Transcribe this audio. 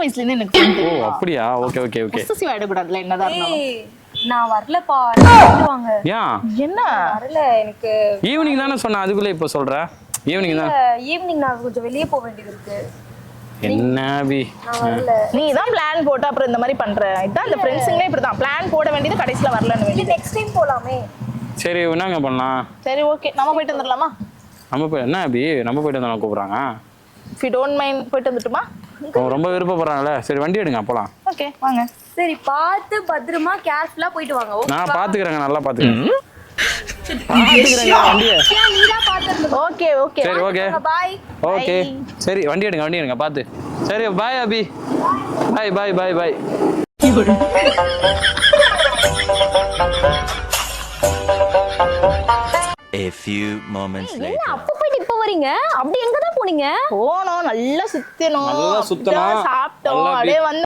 வயசுல இருந்து எனக்கு friend. ஓ அப்படியா? Okay okay okay. பொசசிவ் ஆயிடக்கூடாதுல என்னதான் இருந்தாலும். ஏய், நான் வரலப்பா, போயிட்டு வாங்க. ஏன் என்ன வரல எனக்கு. ஈவினிங் தானே சொன்னேன், அதுக்குள்ள இப்போ சொல்ற? ஈவினிங் தான். ஈவினிங் நான் கொஞ்சம் வெளியே போக வேண்டியது இருக்கு. என்ன அபி? நான் வரல. நீ தான் பிளான் போட்டு அப்புறம் இந்த மாதிரி பண்ற. இதான் இந்த ஃப்ரெண்ட்ஸுங்களே இப்படிதான் பிளான் போட வேண்டியது கடைசியில வரலன்னு வேண்டியது. நெக்ஸ்ட் டைம் போலாமே. சரி என்னங்க பண்ணலாம்? சரி ஓகே நம்ம போயிட்டு வந்துடலாமா? நம்ம போய் என்ன அபி, நம்ம போயிட்டு வந்தா கூப்பிடுறாங்க. இஃப் யூ டோன்ட் மைண்ட் போயிட்டு வந்துட்டுமா? அவங்க ரொம்ப விருப்பப்படுறாங்களே. சரி வண்டி எடுங்க போலாம். ஓகே வாங்க. சரி பார்த்து பத்திரமா கேர்ஃபுல்லா போயிட்டு வாங்க. ஓகே. நான் பாத்துக்கிறேங்க, நல்லா பாத்துக்கிறேன். பாத்துக்கிறேங்க வண்டியை. நீதான் பாத்துறது. ஓகே ஓகே சரி ஓகே பாய். ஓகே. சரி வண்டி எடுங்க பாத்து. சரி பாய் அபி. பாய் பாய் பாய் பாய். A few moments என்ன later. அப்ப போயிட்டு இப்ப வரீங்க? அப்படி எங்க தான் போனீங்க? போனோம் நல்லா சுத்தணும். நல்லா சுத்தணும். சாப்பிட்டோம் நல்லா அப்படியே வந்து